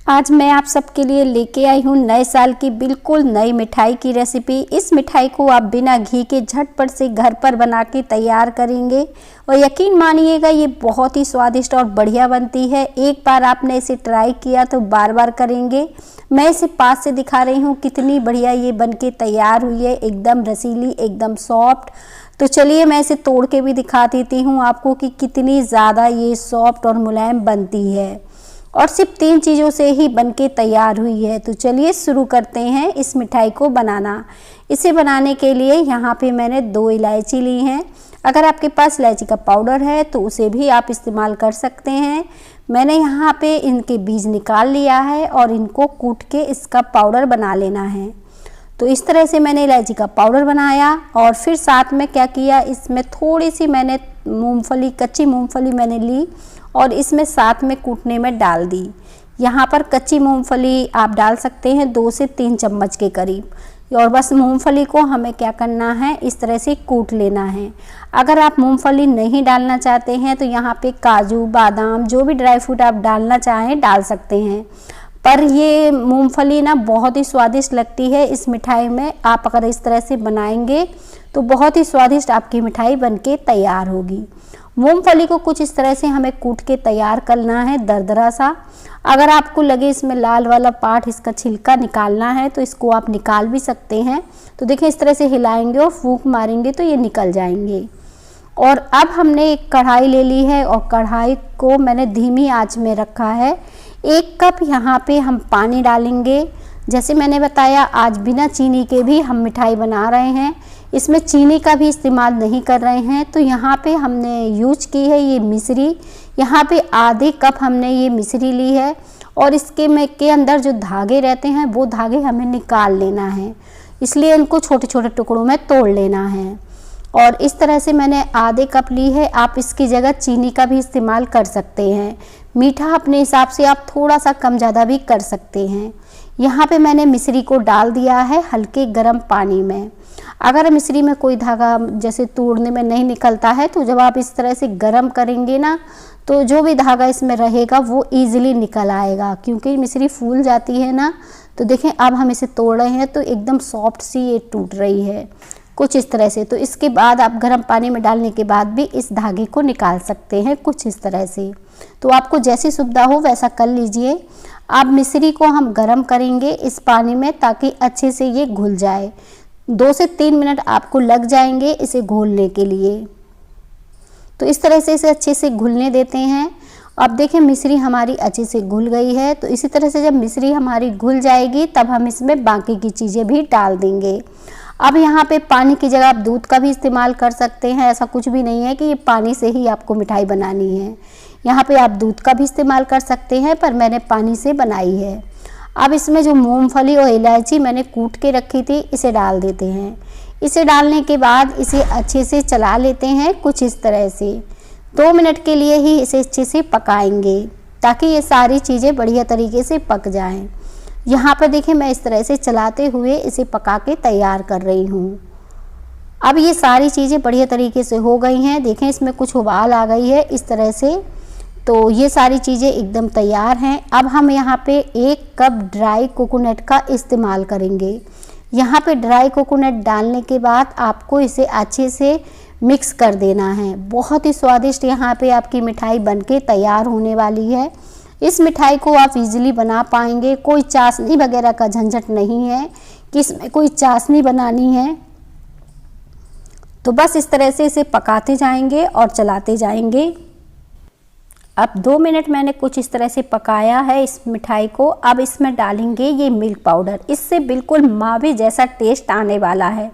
आज मैं आप सबके लिए लेके आई हूँ नए साल की बिल्कुल नई मिठाई की रेसिपी। इस मिठाई को आप बिना घी के झटपट से घर पर बना के तैयार करेंगे और यकीन मानिएगा ये बहुत ही स्वादिष्ट और बढ़िया बनती है। एक बार आपने इसे ट्राई किया तो बार बार करेंगे। मैं इसे पास से दिखा रही हूँ कितनी बढ़िया ये बनके तैयार हुई है, एकदम रसीली, एकदम सॉफ्ट। तो चलिए मैं इसे तोड़ के भी दिखा देती हूँ आपको कि कितनी ज़्यादा ये सॉफ्ट और मुलायम बनती है और सिर्फ 3 चीज़ों से ही बनके तैयार हुई है। तो चलिए शुरू करते हैं इस मिठाई को बनाना। इसे बनाने के लिए यहाँ पे मैंने 2 इलायची ली हैं। अगर आपके पास इलायची का पाउडर है तो उसे भी आप इस्तेमाल कर सकते हैं। मैंने यहाँ पे इनके बीज निकाल लिया है और इनको कूट के इसका पाउडर बना लेना है। तो इस तरह से मैंने इलायची का पाउडर बनाया और फिर साथ में क्या किया, इसमें थोड़ी सी मैंने मूंगफली, कच्ची मूंगफली मैंने ली और इसमें साथ में कूटने में डाल दी। यहाँ पर कच्ची मूंगफली आप डाल सकते हैं 2 से 3 चम्मच के करीब। और बस मूंगफली को हमें क्या करना है, इस तरह से कूट लेना है। अगर आप मूंगफली नहीं डालना चाहते हैं तो यहाँ पे काजू, बादाम, जो भी ड्राई फ्रूट आप डालना चाहें डाल सकते हैं। पर ये मूंगफली ना बहुत ही स्वादिष्ट लगती है इस मिठाई में। आप अगर इस तरह से बनाएंगे तो बहुत ही स्वादिष्ट आपकी मिठाई बनके तैयार होगी। मूंगफली को कुछ इस तरह से हमें कूट के तैयार करना है, दरदरा सा। अगर आपको लगे इसमें लाल वाला पार्ट, इसका छिलका निकालना है तो इसको आप निकाल भी सकते हैं। तो देखिए इस तरह से हिलाएंगे और फूंक मारेंगे तो ये निकल जाएंगे। और अब हमने एक कढ़ाई ले ली है और कढ़ाई को मैंने धीमी आंच में रखा है। 1 कप यहाँ पे हम पानी डालेंगे। जैसे मैंने बताया आज बिना चीनी के भी हम मिठाई बना रहे हैं, इसमें चीनी का भी इस्तेमाल नहीं कर रहे हैं। तो यहाँ पे हमने यूज की है ये मिश्री। यहाँ पे आधे कप हमने ये मिश्री ली है और इसके में के अंदर जो धागे रहते हैं वो धागे हमें निकाल लेना है, इसलिए इनको छोटे छोटे टुकड़ों में तोड़ लेना है। और इस तरह से मैंने आधे कप ली है। आप इसकी जगह चीनी का भी इस्तेमाल कर सकते हैं। मीठा अपने हिसाब से आप थोड़ा सा कम ज़्यादा भी कर सकते हैं। यहाँ पे मैंने मिश्री को डाल दिया है हल्के गर्म पानी में। अगर मिश्री में कोई धागा जैसे तोड़ने में नहीं निकलता है तो जब आप इस तरह से गर्म करेंगे ना तो जो भी धागा इसमें रहेगा वो ईजिली निकल आएगा, क्योंकि मिश्री फूल जाती है ना। तो देखें अब हम इसे तोड़ रहे हैं तो एकदम सॉफ्ट सी ये टूट रही है कुछ इस तरह से। तो इसके बाद आप गर्म पानी में डालने के बाद भी इस धागे को निकाल सकते हैं कुछ इस तरह से। तो आपको जैसी सुविधा हो वैसा कर लीजिए। अब मिश्री को हम गर्म करेंगे इस पानी में ताकि अच्छे से ये घुल जाए। 2 से 3 मिनट आपको लग जाएंगे इसे घोलने के लिए। तो इस तरह से इसे अच्छे से घुलने देते हैं। अब देखें मिश्री हमारी अच्छे से घुल गई है। तो इसी तरह से जब मिश्री हमारी घुल जाएगी तब हम इसमें बाकी की चीज़ें भी डाल देंगे। अब यहाँ पे पानी की जगह आप दूध का भी इस्तेमाल कर सकते हैं। ऐसा कुछ भी नहीं है कि ये पानी से ही आपको मिठाई बनानी है। यहाँ पे आप दूध का भी इस्तेमाल कर सकते हैं, पर मैंने पानी से बनाई है। अब इसमें जो मूंगफली और इलायची मैंने कूट के रखी थी इसे डाल देते हैं। इसे डालने के बाद इसे अच्छे से चला लेते हैं कुछ इस तरह से। 2 मिनट के लिए ही इसे अच्छे से पकाएंगे ताकि ये सारी चीज़ें बढ़िया तरीके से पक जाएं। यहाँ पर देखिए मैं इस तरह से चलाते हुए इसे पका के तैयार कर रही हूँ। अब ये सारी चीज़ें बढ़िया तरीके से हो गई हैं। देखें इसमें कुछ उबाल आ गई है इस तरह से। तो ये सारी चीज़ें एकदम तैयार हैं। अब हम यहाँ पे 1 कप ड्राई कोकोनट का इस्तेमाल करेंगे। यहाँ पे ड्राई कोकोनट डालने के बाद आपको इसे अच्छे से मिक्स कर देना है। बहुत ही स्वादिष्ट यहाँ पे आपकी मिठाई बनके तैयार होने वाली है। इस मिठाई को आप इजीली बना पाएंगे। कोई चाशनी वगैरह का झंझट नहीं है कि इसमें कोई चाशनी बनानी है। तो बस इस तरह से इसे पकाते जाएंगे और चलाते जाएंगे। अब 2 मिनट मैंने कुछ इस तरह से पकाया है इस मिठाई को। अब इसमें डालेंगे ये मिल्क पाउडर। इससे बिल्कुल मावे जैसा टेस्ट आने वाला है।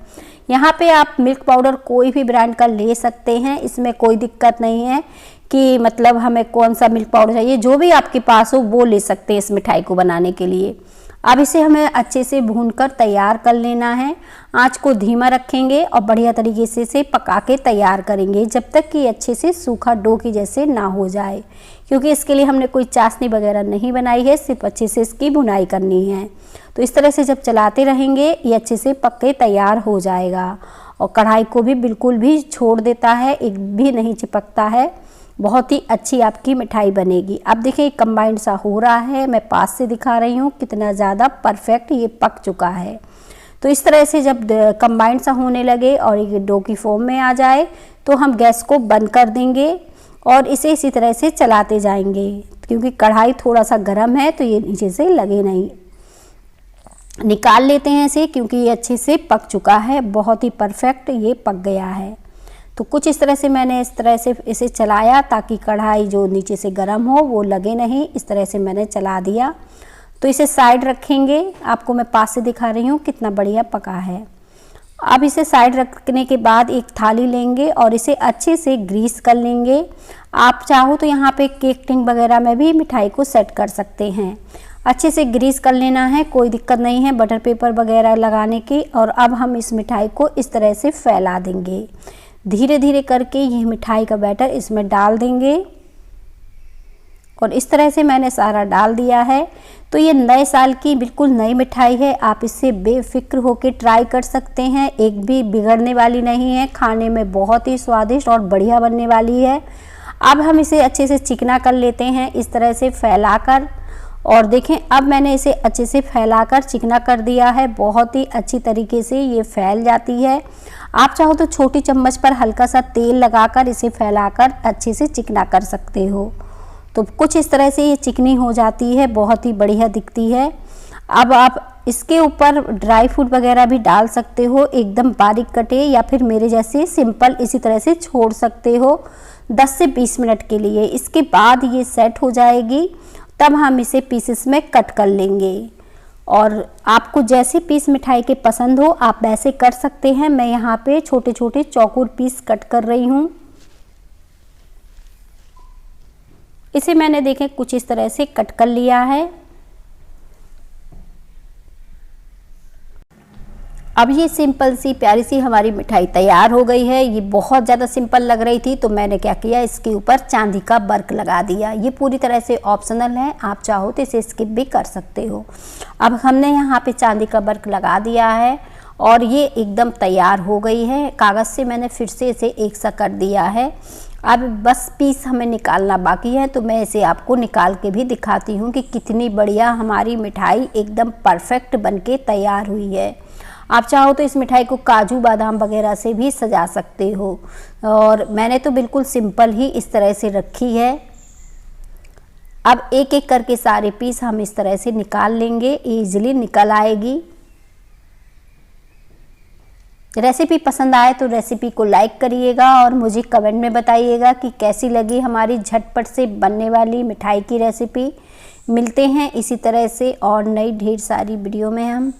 यहाँ पे आप मिल्क पाउडर कोई भी ब्रांड का ले सकते हैं, इसमें कोई दिक्कत नहीं है कि मतलब हमें कौन सा मिल्क पाउडर चाहिए। जो भी आपके पास हो वो ले सकते हैं इस मिठाई को बनाने के लिए। अब इसे हमें अच्छे से भूनकर तैयार कर लेना है। आंच को धीमा रखेंगे और बढ़िया तरीके से इसे पका के तैयार करेंगे जब तक कि अच्छे से सूखा डो की जैसे ना हो जाए, क्योंकि इसके लिए हमने कोई चाशनी वगैरह नहीं बनाई है, सिर्फ अच्छे से इसकी भुनाई करनी है। तो इस तरह से जब चलाते रहेंगे ये अच्छे से पक के तैयार हो जाएगा और कढ़ाई को भी बिल्कुल भी छोड़ देता है, एक भी नहीं चिपकता है। बहुत ही अच्छी आपकी मिठाई बनेगी। अब देखिए कंबाइंड सा हो रहा है, मैं पास से दिखा रही हूँ कितना ज़्यादा परफेक्ट ये पक चुका है। तो इस तरह से जब कंबाइंड सा होने लगे और ये डो की फॉर्म में आ जाए तो हम गैस को बंद कर देंगे और इसे इसी तरह से चलाते जाएंगे, क्योंकि कढ़ाई थोड़ा सा गर्म है तो ये नीचे से लगे नहीं। निकाल लेते हैं इसे, क्योंकि ये अच्छे से पक चुका है, बहुत ही परफेक्ट ये पक गया है। तो कुछ इस तरह से मैंने इस तरह से इसे चलाया ताकि कढ़ाई जो नीचे से गर्म हो वो लगे नहीं, इस तरह से मैंने चला दिया। तो इसे साइड रखेंगे, आपको मैं पास से दिखा रही हूँ कितना बढ़िया पका है। अब इसे साइड रखने के बाद एक थाली लेंगे और इसे अच्छे से ग्रीस कर लेंगे। आप चाहो तो यहाँ पे केक टिन वगैरह में भी मिठाई को सेट कर सकते हैं। अच्छे से ग्रीस कर लेना है, कोई दिक्कत नहीं है बटर पेपर वगैरह लगाने की। और अब हम इस मिठाई को इस तरह से फैला देंगे, धीरे धीरे करके ये मिठाई का बैटर इसमें डाल देंगे और इस तरह से मैंने सारा डाल दिया है। तो ये नए साल की बिल्कुल नई मिठाई है, आप इससे बेफिक्र होकर ट्राई कर सकते हैं, एक भी बिगड़ने वाली नहीं है, खाने में बहुत ही स्वादिष्ट और बढ़िया बनने वाली है। अब हम इसे अच्छे से चिकना कर लेते हैं इस तरह से फैलाकर। और देखें अब मैंने इसे अच्छे से फैलाकर चिकना कर दिया है, बहुत ही अच्छी तरीके से ये फैल जाती है। आप चाहो तो छोटी चम्मच पर हल्का सा तेल लगाकर इसे फैलाकर अच्छे से चिकना कर सकते हो। तो कुछ इस तरह से ये चिकनी हो जाती है, बहुत ही बढ़िया दिखती है। अब आप इसके ऊपर ड्राई फ्रूट वगैरह भी डाल सकते हो, एकदम बारीक कटे, या फिर मेरे जैसे सिंपल इसी तरह से छोड़ सकते हो 10 से 20 मिनट के लिए। इसके बाद ये सेट हो जाएगी, तब हम इसे पीसेस में कट कर लेंगे। और आपको जैसे पीस मिठाई के पसंद हो आप वैसे कर सकते हैं। मैं यहाँ पे छोटे छोटे चौकोर पीस कट कर रही हूँ। इसे मैंने देखें कुछ इस तरह से कट कर लिया है। अब ये सिंपल सी प्यारी सी हमारी मिठाई तैयार हो गई है। ये बहुत ज़्यादा सिंपल लग रही थी तो मैंने क्या किया, इसके ऊपर चांदी का वर्क लगा दिया। ये पूरी तरह से ऑप्शनल है, आप चाहो तो इसे स्किप भी कर सकते हो। अब हमने यहाँ पे चांदी का वर्क लगा दिया है और ये एकदम तैयार हो गई है। कागज़ से मैंने फिर से इसे एक सा कर दिया है। अब बस पीस हमें निकालना बाकी है, तो मैं इसे आपको निकाल के भी दिखाती हूँ कि कितनी बढ़िया हमारी मिठाई एकदम परफेक्ट बनके तैयार हुई है। आप चाहो तो इस मिठाई को काजू बादाम वगैरह से भी सजा सकते हो, और मैंने तो बिल्कुल सिंपल ही इस तरह से रखी है। अब एक एक करके सारे पीस हम इस तरह से निकाल लेंगे, इजीली निकल आएगी। रेसिपी पसंद आए तो रेसिपी को लाइक करिएगा और मुझे कमेंट में बताइएगा कि कैसी लगी हमारी झटपट से बनने वाली मिठाई की रेसिपी। मिलते हैं इसी तरह से और नई ढेर सारी वीडियो में हम।